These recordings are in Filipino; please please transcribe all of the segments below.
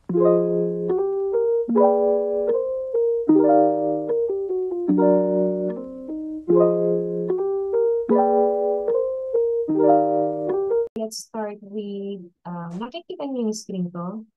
Let's start with, nakikita niyo yung screen ko?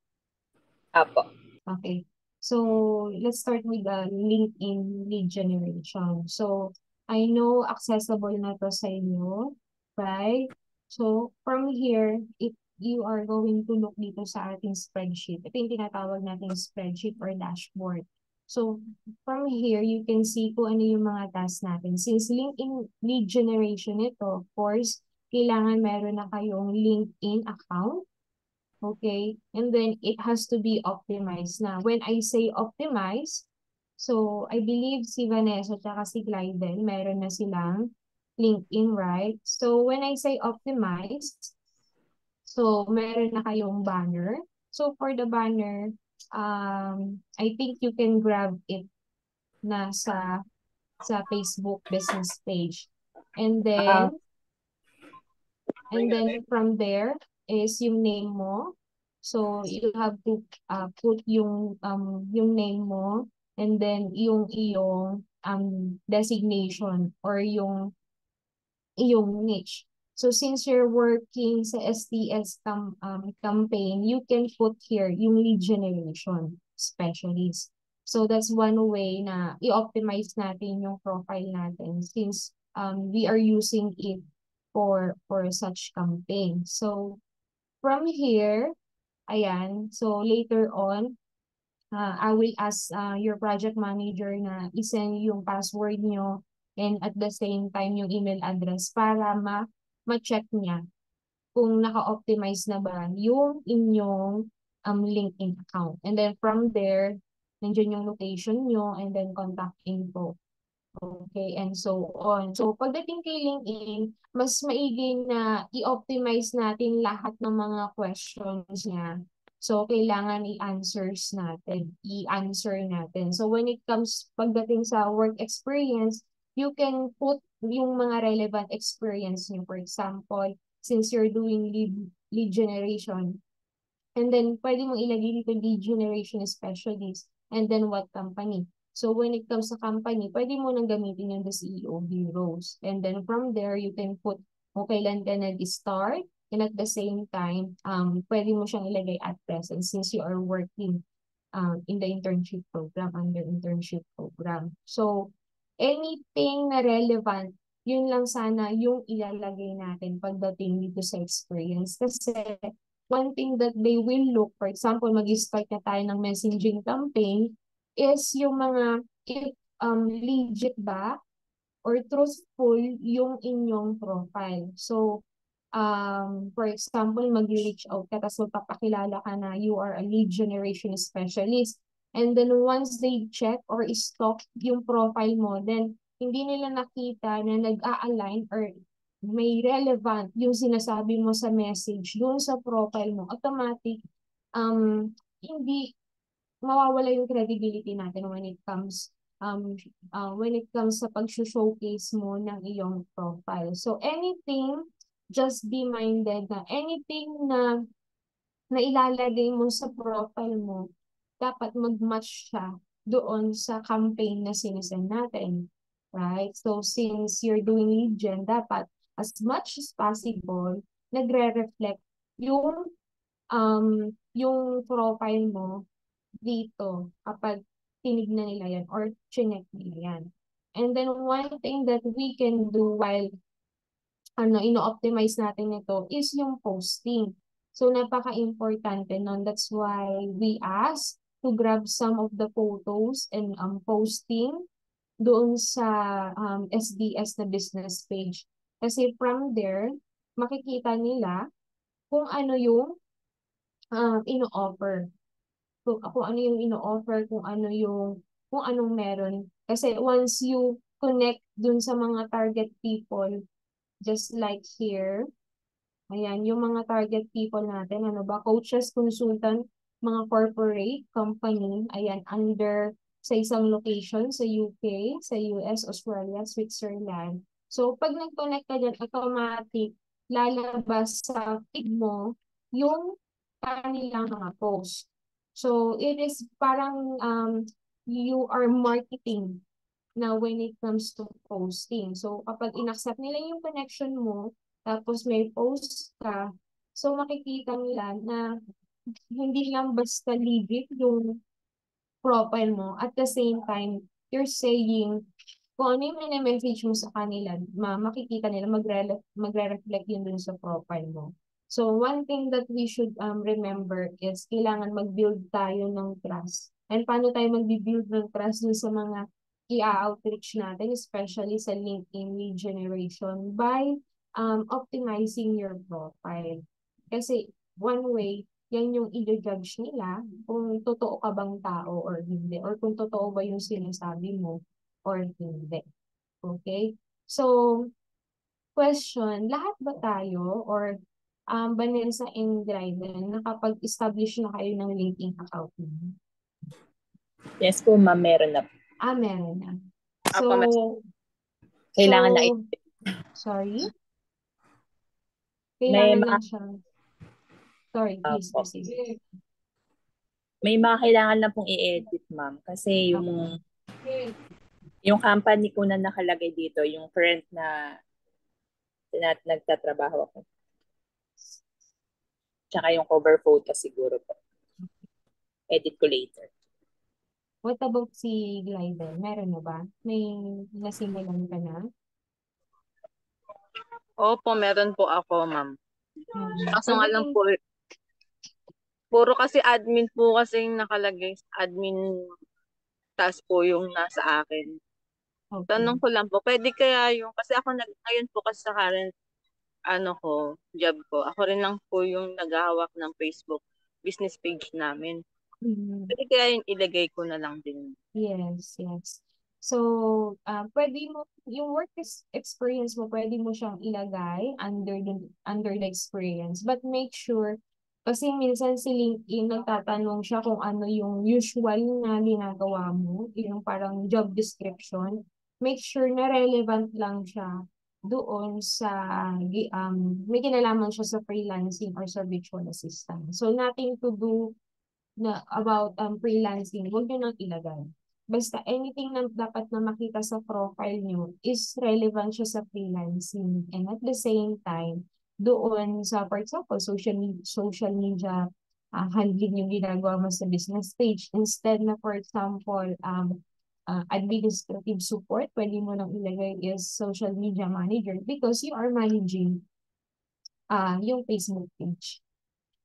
Apo. Okay. So, let's start with the LinkedIn lead generation. So, I know accessible na to sa inyo, right? So, from here, if you are going to look dito sa ating spreadsheet, ito yung tinatawag natin spreadsheet or dashboard. So, from here, you can see kung ano yung mga tasks natin. Since LinkedIn lead generation ito, of course, kailangan meron na kayong LinkedIn account. Okay, and then it has to be optimized na. When I say optimized, so I believe si Vanessa at si Clyden, meron na silang LinkedIn, right? So when I say optimized, so meron na kayong banner. So for the banner, I think you can grab it na sa Facebook business page. And Ah, then from there is yung name mo. So you have to put yung name mo and then yung iyong designation or yung iyong niche. So since you're working sa STS campaign, you can put here yung lead generation specialist. So that's one way na i-optimize natin yung profile natin since we are using it for such campaign. So from here, ayan, so later on, I will ask your project manager na isend yung password nyo and at the same time yung email address para ma-check niya kung naka-optimize na ba yung inyong LinkedIn account. And then from there, nandiyan yung location nyo and then contact info. Okay, and so on. So, pagdating kay LinkedIn, mas maigi na i-optimize natin lahat ng mga questions niya. So, kailangan i-answer natin. So, when it comes pagdating sa work experience, you can put yung mga relevant experience niyo. For example, since you're doing lead generation, and then pwede mong ilagay dito lead generation specialist, and then what company. So when it comes sa company, pwede mo nang gamitin yung the CEO bureaus. And then from there, you can put kung kailan ka nag-start, and at the same time, pwede mo siyang ilagay at present since you are working in the internship program, under internship program. So anything na relevant, yun lang sana yung ilalagay natin pagdating dito sa experience. Kasi one thing that they will look, for example, mag-start na tayo ng messaging campaign, is yung mga if legit ba or truthful yung inyong profile. So, for example, mag-reach out ka tapos magpapakilala ka na you are a lead generation specialist. And then once they check or stalk yung profile mo, then hindi nila nakita na nag-a-align or may relevant yung sinasabi mo sa message doon sa profile mo, automatic, hindi mawawala yung credibility natin when it comes sa pag-showcase mo ng iyong profile. So anything, just be minded na anything na ilalagay mo sa profile mo, dapat mag-match siya doon sa campaign na sinesend natin. Right? So since you're doing lead gen, dapat as much as possible, nagre-reflect yung profile mo dito kapag tinignan nila yan or chinek nila yan. And then one thing that we can do while ino-optimize natin ito is yung posting. So napaka-importante nun. That's why we ask to grab some of the photos and posting doon sa SDS na business page. Kasi from there, makikita nila kung ano yung ino-offer. Kung ano yung ino-offer, kung anong meron. Kasi once you connect dun sa mga target people, just like here, ayan, yung mga target people natin, ano ba, coaches, consultant, mga corporate company, ayan, under sa isang location sa UK, sa US, Australia, Switzerland. So, pag nag-connect ka dyan, automatic, lalabas sa feed mo yung kanilang mga post. So it is parang you are marketing na when it comes to posting. So kapag inaccept nila yung connection mo, tapos may post ka, so makikita nila na hindi lang basta legit yung profile mo. At the same time, you're saying kung ano yung message mo sa kanila, makikita nila, magre-reflect yun dun sa profile mo. So, one thing that we should remember is kailangan mag-build tayo ng trust. And paano tayo mag-build ng trust dun sa mga i-outreach natin, especially sa LinkedIn lead generation, by optimizing your profile. Kasi one way, yan yung i-judge nila kung totoo ka bang tao or hindi, or kung totoo ba yung sinasabi mo or hindi. Okay? So, question, lahat ba tayo or Vanessa and Dryden, nakapag-establish na kayo ng LinkedIn account niyo? Yes po, ma'am, meron na po. Meron na. Opo, mas So, kailangan na sorry? may Kailangan mga lang siya. Sorry, please opo. proceed. May mga kailangan na pong i-edit, ma'am, kasi Okay. yung company ko na nakalagay dito, yung current na nagtatrabaho ako. Tsaka yung cover photo siguro po. Edit ko later. What about si Glider? Meron na ba? May nasimulan ka na? Opo, meron po ako, ma'am. Kaso nga lang Pagdating, po, puro kasi admin po kasing nakalagay. Admin task po yung nasa akin. okay. Tanong ko lang po, pwede kaya yung, kasi ako ngayon po kasi sa current, job ko, ako rin lang po yung naghahawak ng Facebook business page namin. Mhm. Pwede kaya yung ilagay ko na lang din. Yes, yes. So, pwede mo, yung experience mo, pwede mo siyang ilagay under the experience. But make sure, kasi minsan si LinkedIn, nagtatanong siya kung ano yung usual na ginagawa mo, yung parang job description. Make sure na relevant lang siya doon sa, may kinalaman siya sa freelancing or sa virtual assistant. So, nothing to do na about freelancing, huwag nyo nang ilagay. Basta anything na dapat na makita sa profile nyo is relevant siya sa freelancing. And at the same time, doon sa, for example, social media handling yung ginagawa mo sa business page. Instead na, for example, administrative support, pwede mo nang ilagay is social media manager because you are managing yung Facebook page.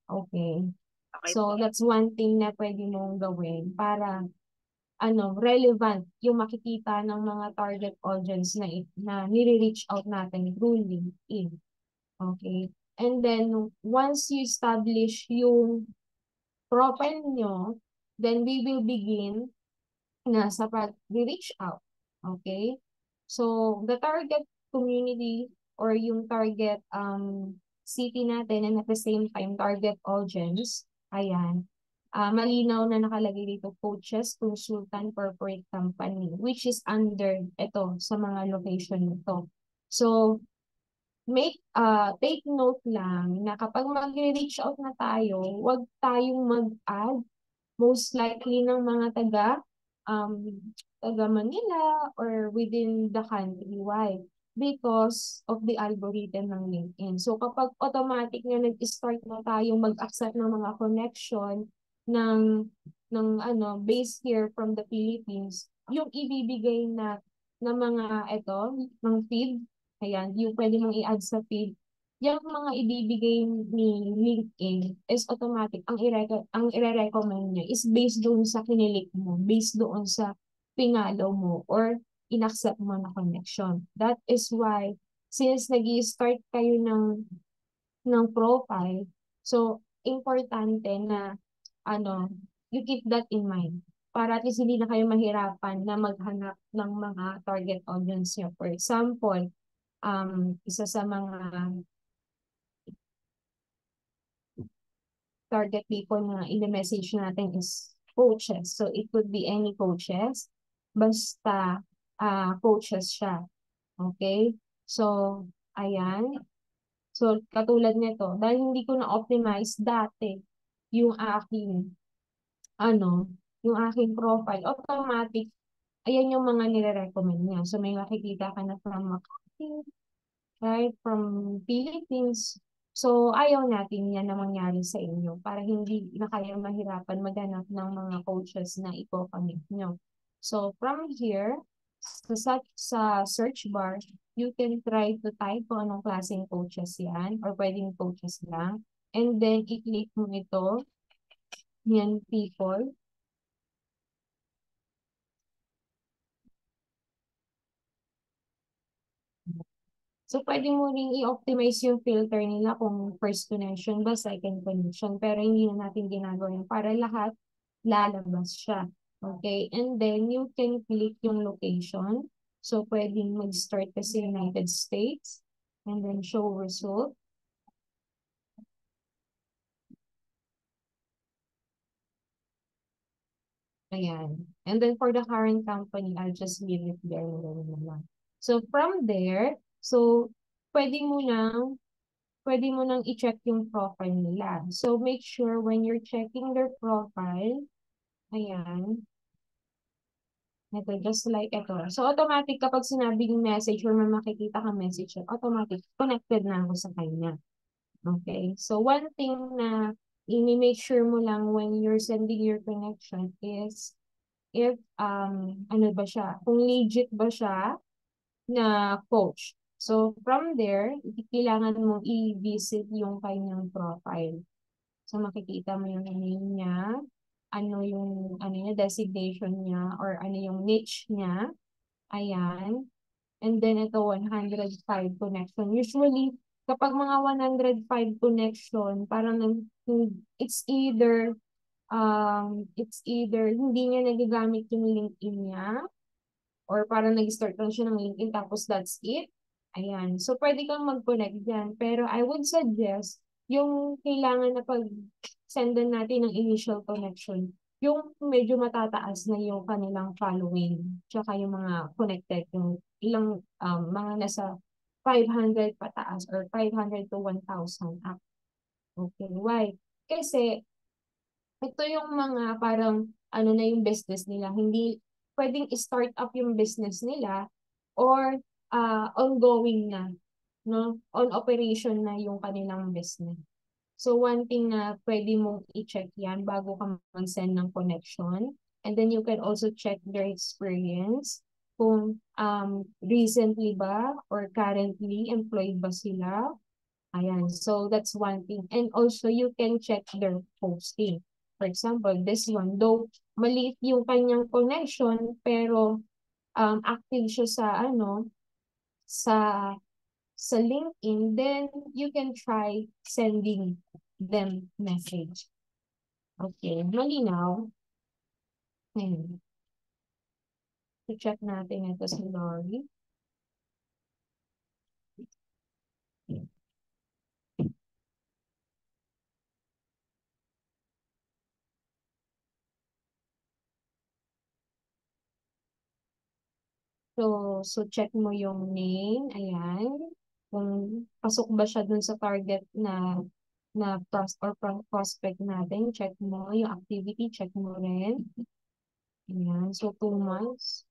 Okay. Okay po. So, that's one thing na pwede mong gawin para relevant yung makikita ng mga target audience na nire-reach out natin through LinkedIn. Okay? And then, once you establish yung profile nyo, then we will begin na sa pag-reach out. Okay? So, the target community or yung target city natin and at the same time target audience, ayan, malinaw na nakalagay dito, coaches, consultant, corporate company, which is under ito sa mga location nito. So, take note lang na kapag mag-reach out na tayo, huwag tayong mag-add most likely ng mga um, taga Manila or within the country-wide because of the algorithm ng LinkedIn. So kapag automatic na nag-start na tayong mag-accept ng mga connection ng based here from the Philippines, yung ibibigay na mga ng feed, ayan, yung pwede mong i-add sa feed, yung mga ibibigay ni LinkedIn is automatic. Ang ire-recommend niya is based doon sa kinilik mo, based doon sa pinalo mo or inaccept mo na connection. That is why, since nag-start kayo ng profile, so importante na you keep that in mind para at least hindi na kayo mahirapan na maghanap ng mga target audience niyo. For example, isa sa mga target people na i-message natin is coaches. So, it could be any coaches. Basta, coaches siya. Okay? So, ayan. So, katulad nito, dahil hindi ko na-optimize dati yung aking yung aking profile, automatic, ayan yung mga nire-recommend niya. So, may makikita ka na from Makati, right, from Philippines. So, ayaw natin yan na mangyari sa inyo para hindi na kayo mahirapan maghanap ng mga coaches na i-connect nyo. So, from here, sa search bar, you can try to type kung anong klaseng coaches yan or pwedeng coaches lang. And then, i-click mo ito, yan, people. So, pwede mo ring i-optimize yung filter nila kung first connection ba, second connection. Pero hindi na natin ginagawa yun para lahat lalabas siya. Okay? And then, you can click yung location. So, pwedeng mag-start kasi United States. And then, show result. Ayan. And then, for the current company, I'll just leave it there. So, from there, so, pwede mo nang i-check yung profile nila. So, make sure when you're checking their profile, ayan, ito, just like ito. So, automatic kapag sinabing message or may makikita ka message, automatic, connected na ako sa kanya. Okay? So, one thing na i-make sure mo lang when you're sending your connection is if, ano ba siya, kung legit ba siya na coach. So, from there, kailangan mong i-visit yung kanyang profile. So, makikita mo yung name niya, ano niya, designation niya, or ano yung niche niya. Ayan. And then, ito, 105 connection. Usually, kapag mga 105 connection, parang it's either hindi niya nagagamit yung LinkedIn niya, or parang nag-start lang siya ng LinkedIn tapos that's it. Ayan. So, pwede kang mag-connect dyan. Pero I would suggest, yung kailangan na pag-sendan natin ng initial connection, yung medyo matataas na yung kanilang following, tsaka yung mga connected, yung ilang, mga nasa 500 pataas or 500 to 1,000 up. Okay, why? Kasi, ito yung mga parang ano na yung business nila. Hindi pwedeng start up yung business nila or ongoing na, no? On operation na yung kanilang business. So, one thing na pwede mong i-check yan bago ka mag-send ng connection. And then you can also check their experience. Kung recently ba or currently employed ba sila. Ayan, so that's one thing. And also, you can check their posting. For example, this one, though maliit yung kanyang connection, pero active siya sa sa sa LinkedIn, then you can try sending them message. Okay, malinaw. Ayan. I-check natin ito si Lori. So check mo yung name, ayan. Kung pasok ba siya dun sa target na prospect natin, check mo yung activity, check mo rin. Ayan, so 2 months.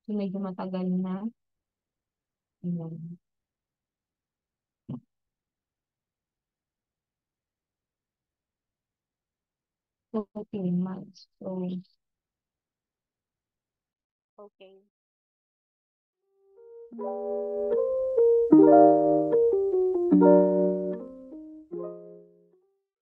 So medyo matagal na. Ayan. So 3 months. So, Okay.